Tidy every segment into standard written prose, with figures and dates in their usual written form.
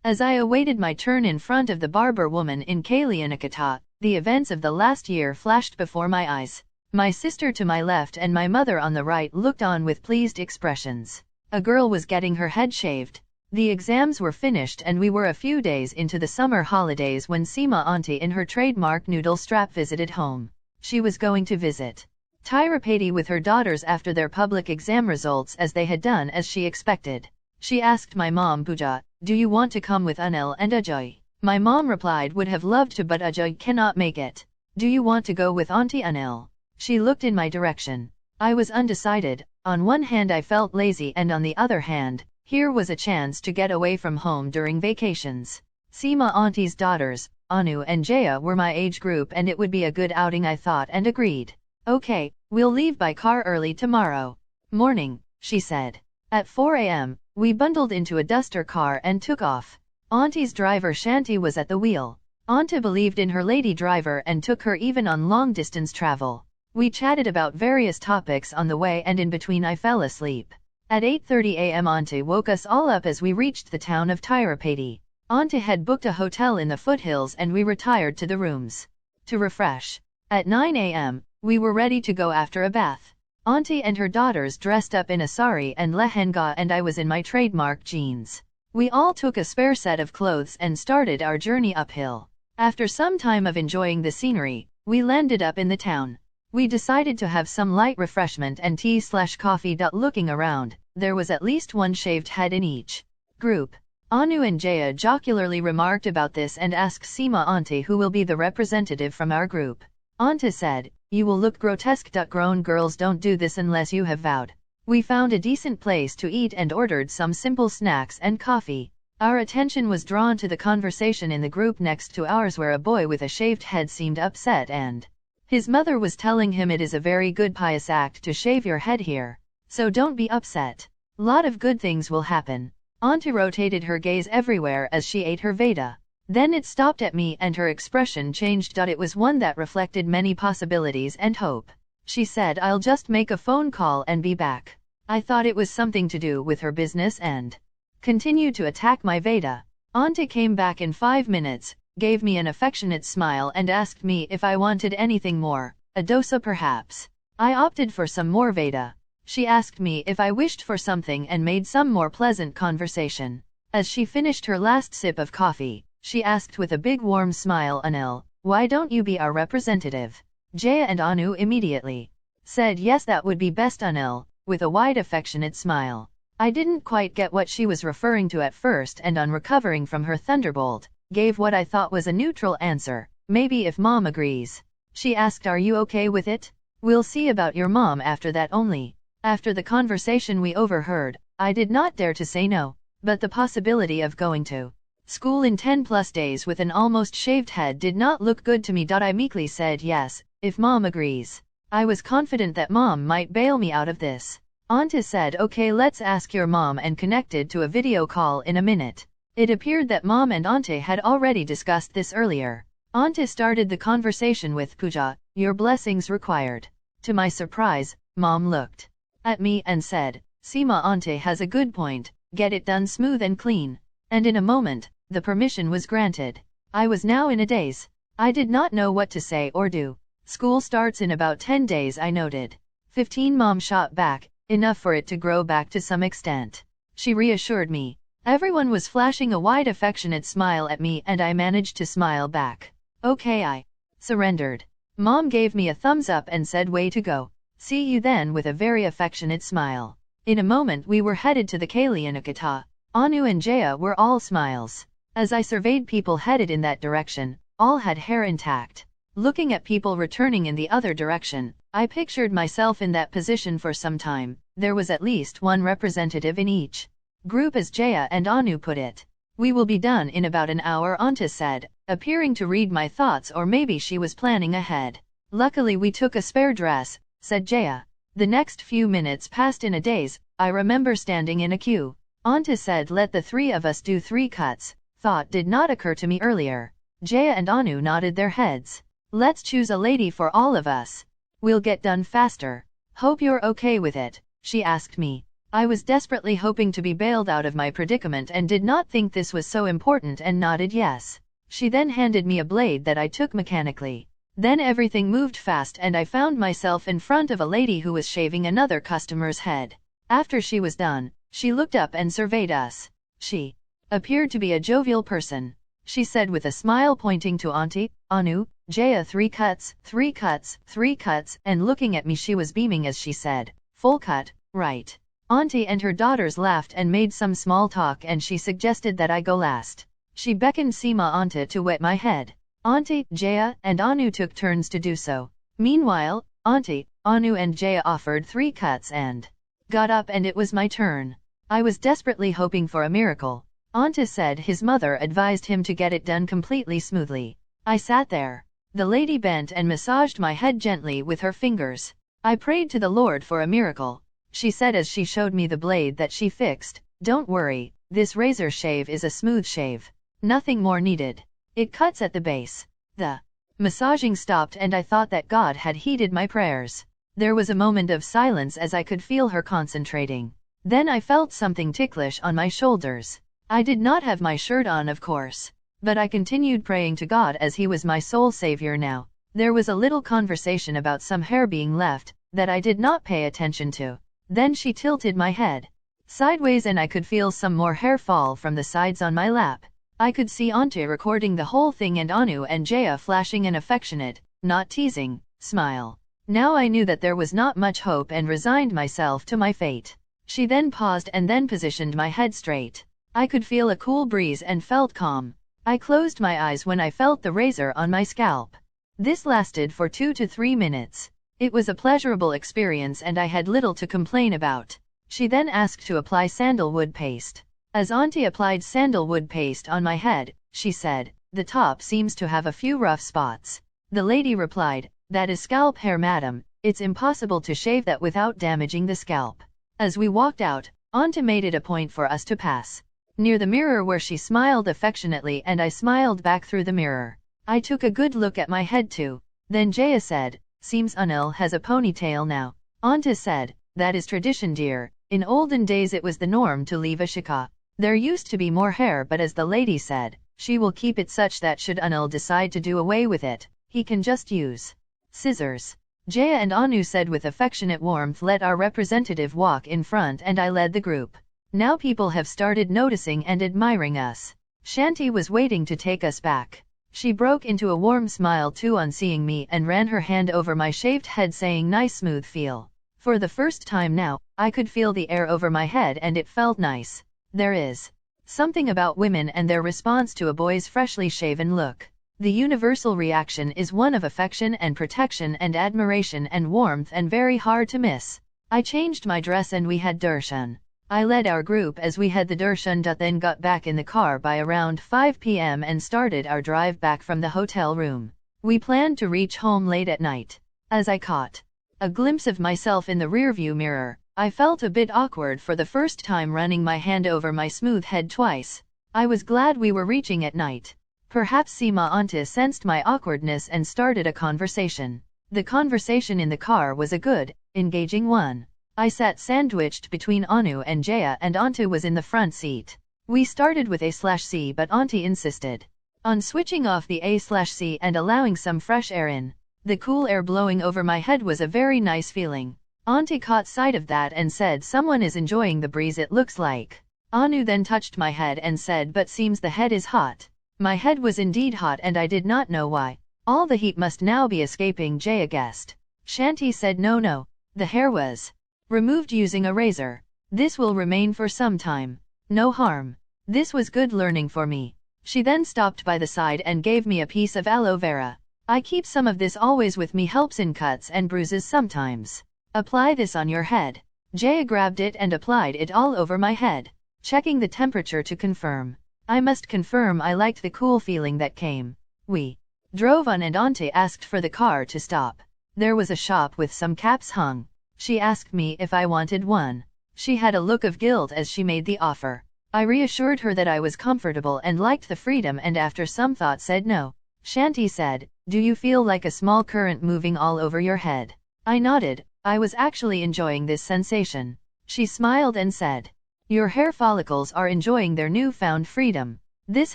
As I awaited my turn in front of the barber woman in Kalinakata, the events of the last year flashed before my eyes. My sister to my left and my mother on the right looked on with pleased expressions. A girl was getting her head shaved. The exams were finished and we were a few days into the summer holidays when Seema auntie in her trademark noodle strap visited home. She was going to visit Tirupati with her daughters after their public exam results, as they had done as she expected. She asked my mom, Pooja, do you want to come with Anil and Ajoy? My mom replied, would have loved to, but Ajoy cannot make it. Do you want to go with Auntie Anil? She looked in my direction. I was undecided. On one hand I felt lazy and on the other hand, here was a chance to get away from home during vacations. Seema auntie's daughters, Anu and Jaya, were my age group and it would be a good outing, I thought, and agreed. Okay, we'll leave by car early tomorrow morning, she said. At 4 a.m., we bundled into a duster car and took off. Auntie's driver Shanti was at the wheel. Auntie believed in her lady driver and took her even on long-distance travel. We chatted about various topics on the way and in between I fell asleep. At 8:30 a.m. Auntie woke us all up as we reached the town of Tirupati. Auntie had booked a hotel in the foothills and we retired to the rooms to refresh. At 9 a.m., we were ready to go after a bath. Auntie and her daughters dressed up in a sari and lehenga and I was in my trademark jeans. We all took a spare set of clothes and started our journey uphill. After some time of enjoying the scenery, we landed up in the town. We decided to have some light refreshment and tea/coffee. Looking around, there was at least one shaved head in each group. Anu and Jaya jocularly remarked about this and asked Seema auntie who will be the representative from our group. Auntie said, you will look grotesque. Grown girls don't do this unless you have vowed. We found a decent place to eat and ordered some simple snacks and coffee. Our attention was drawn to the conversation in the group next to ours where a boy with a shaved head seemed upset and his mother was telling him it is a very good pious act to shave your head here. So don't be upset. Lot of good things will happen. Auntie rotated her gaze everywhere as she ate her Veda. Then it stopped at me and her expression changed. It was one that reflected many possibilities and hope. She said, I'll just make a phone call and be back. I thought it was something to do with her business and continued to attack my Veda. Auntie came back in 5 minutes, gave me an affectionate smile and asked me if I wanted anything more, a dosa perhaps. I opted for some more Veda. She asked me if I wished for something and made some more pleasant conversation. As she finished her last sip of coffee, she asked with a big warm smile, Anil, why don't you be our representative? Jaya and Anu immediately said yes, that would be best, Anil, with a wide affectionate smile. I didn't quite get what she was referring to at first and on recovering from her thunderbolt, gave what I thought was a neutral answer, maybe if mom agrees. She asked, are you okay with it? We'll see about your mom after that only. After the conversation we overheard, I did not dare to say no, but the possibility of going to school in 10+ days with an almost shaved head did not look good to me. I meekly said yes, if mom agrees. I was confident that mom might bail me out of this. Auntie said, okay, let's ask your mom, and connected to a video call in a minute. It appeared that mom and auntie had already discussed this earlier. Auntie started the conversation with, Pooja, your blessings required. To my surprise, mom looked at me and said, Seema auntie has a good point, get it done smooth and clean. And in a moment, the permission was granted. I was now in a daze. I did not know what to say or do. School starts in about 10 days, I noted. 15, mom shot back, enough for it to grow back to some extent. She reassured me. Everyone was flashing a wide affectionate smile at me and I managed to smile back. Okay, I surrendered. Mom gave me a thumbs up and said, way to go. See you then, with a very affectionate smile. In a moment we were headed to the Kalinakata. Anu and Jaya were all smiles. As I surveyed people headed in that direction, all had hair intact. Looking at people returning in the other direction, I pictured myself in that position for some time. There was at least one representative in each group, as Jaya and Anu put it. We will be done in about an hour, Auntie said, appearing to read my thoughts, or maybe she was planning ahead. Luckily we took a spare dress, said Jaya. The next few minutes passed in a daze. I remember standing in a queue. Auntie said, let the 3 of us do 3 cuts. Thought did not occur to me earlier. Jaya and Anu nodded their heads. Let's choose a lady for all of us. We'll get done faster. Hope you're okay with it, she asked me. I was desperately hoping to be bailed out of my predicament and did not think this was so important and nodded yes. She then handed me a blade that I took mechanically. Then everything moved fast and I found myself in front of a lady who was shaving another customer's head. After she was done, she looked up and surveyed us. She appeared to be a jovial person. She said with a smile pointing to Auntie, Anu, Jaya 3 cuts, 3 cuts, 3 cuts, and looking at me she was beaming as she said, full cut, right. Auntie and her daughters laughed and made some small talk and she suggested that I go last. She beckoned Seema Anta to wet my head. Auntie, Jaya, and Anu took turns to do so. Meanwhile, Auntie, Anu and Jaya offered 3 cuts and got up and it was my turn. I was desperately hoping for a miracle. Anta said his mother advised him to get it done completely smoothly. I sat there. The lady bent and massaged my head gently with her fingers. I prayed to the Lord for a miracle. She said as she showed me the blade that she fixed, "Don't worry, this razor shave is a smooth shave. Nothing more needed. It cuts at the base." The massaging stopped and I thought that God had heeded my prayers. There was a moment of silence as I could feel her concentrating. Then I felt something ticklish on my shoulders. I did not have my shirt on of course. But I continued praying to God as He was my sole savior now. There was a little conversation about some hair being left, that I did not pay attention to. Then she tilted my head sideways and I could feel some more hair fall from the sides on my lap. I could see Auntie recording the whole thing and Anu and Jaya flashing an affectionate, not teasing, smile. Now I knew that there was not much hope and resigned myself to my fate. She then paused and then positioned my head straight. I could feel a cool breeze and felt calm. I closed my eyes when I felt the razor on my scalp. This lasted for 2 to 3 minutes. It was a pleasurable experience and I had little to complain about. She then asked to apply sandalwood paste. As Auntie applied sandalwood paste on my head, she said, "The top seems to have a few rough spots." The lady replied, "That is scalp hair madam, it's impossible to shave that without damaging the scalp." As we walked out, Auntie made it a point for us to pass near the mirror where she smiled affectionately and I smiled back through the mirror. I took a good look at my head too. Then Jaya said, "Seems Anil has a ponytail now." Auntie said, "That is tradition dear, in olden days it was the norm to leave a shika. There used to be more hair but as the lady said, she will keep it such that should Anil decide to do away with it, he can just use scissors." Jaya and Anu said with affectionate warmth, "Let our representative walk in front," and I led the group. Now people have started noticing and admiring us. Shanti was waiting to take us back. She broke into a warm smile too on seeing me and ran her hand over my shaved head saying, "Nice smooth feel." For the first time now, I could feel the air over my head and it felt nice. There is something about women and their response to a boy's freshly shaven look. The universal reaction is one of affection and protection and admiration and warmth and very hard to miss. I changed my dress and we had darshan. I led our group as we had the darshan, then got back in the car by around 5 p.m. and started our drive back from the hotel room. We planned to reach home late at night. As I caught a glimpse of myself in the rearview mirror, I felt a bit awkward for the first time running my hand over my smooth head twice. I was glad we were reaching at night. Perhaps Seema Auntie sensed my awkwardness and started a conversation. The conversation in the car was a good, engaging one. I sat sandwiched between Anu and Jaya and Auntie was in the front seat. We started with A/C but Auntie insisted on switching off the A/C and allowing some fresh air in. The cool air blowing over my head was a very nice feeling. Auntie caught sight of that and said, "Someone is enjoying the breeze it looks like." Anu then touched my head and said, "But seems the head is hot." My head was indeed hot and I did not know why. All the heat must now be escaping, Jaya guessed. Shanti said, "No, the hair was removed using a razor. This will remain for some time. No harm." This was good learning for me. She then stopped by the side and gave me a piece of aloe vera. "I keep some of this always with me, helps in cuts and bruises sometimes. Apply this on your head." Jaya grabbed it and applied it all over my head, checking the temperature to confirm. I must confirm I liked the cool feeling that came. We drove on and Auntie asked for the car to stop. There was a shop with some caps hung. She asked me if I wanted one. She had a look of guilt as she made the offer. I reassured her that I was comfortable and liked the freedom and after some thought said no. Shanti said, "Do you feel like a small current moving all over your head?" I nodded. I was actually enjoying this sensation. She smiled and said, "Your hair follicles are enjoying their newfound freedom." This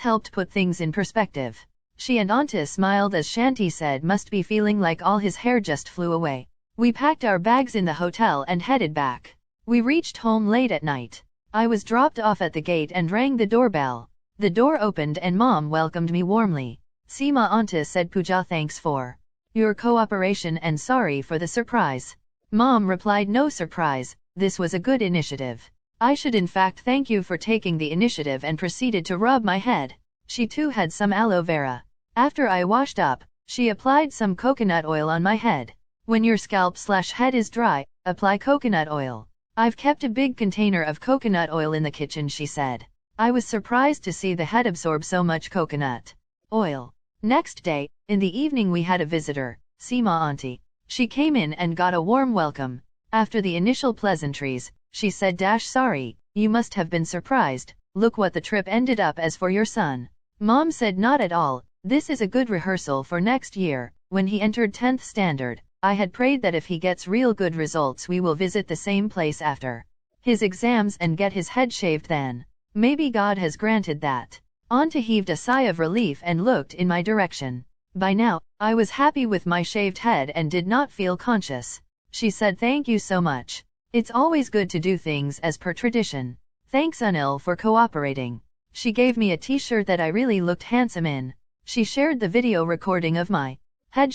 helped put things in perspective. She and Auntie smiled as Shanti said must be feeling like all his hair just flew away. We packed our bags in the hotel and headed back. We reached home late at night. I was dropped off at the gate and rang the doorbell. The door opened and Mom welcomed me warmly. "Seema Auntie," said Pooja, "thanks for your cooperation and sorry for the surprise." Mom replied, "No surprise, this was a good initiative. I should in fact thank you for taking the initiative," and proceeded to rub my head. She too had some aloe vera. After I washed up, she applied some coconut oil on my head. When your scalp/head is dry, apply coconut oil. "I've kept a big container of coconut oil in the kitchen," she said. I was surprised to see the head absorb so much coconut oil. Next day, in the evening, we had a visitor, Seema Auntie. She came in and got a warm welcome. After the initial pleasantries, she said, "Sorry, you must have been surprised. Look what the trip ended up as for your son." Mom said, "Not at all. This is a good rehearsal for next year. When he entered 10th standard, I had prayed that if he gets real good results we will visit the same place after his exams and get his head shaved then. Maybe God has granted that." Auntie heaved a sigh of relief and looked in my direction. By now, I was happy with my shaved head and did not feel conscious. She said, "Thank you so much. It's always good to do things as per tradition. Thanks Anil for cooperating." She gave me a t-shirt that I really looked handsome in. She shared the video recording of my head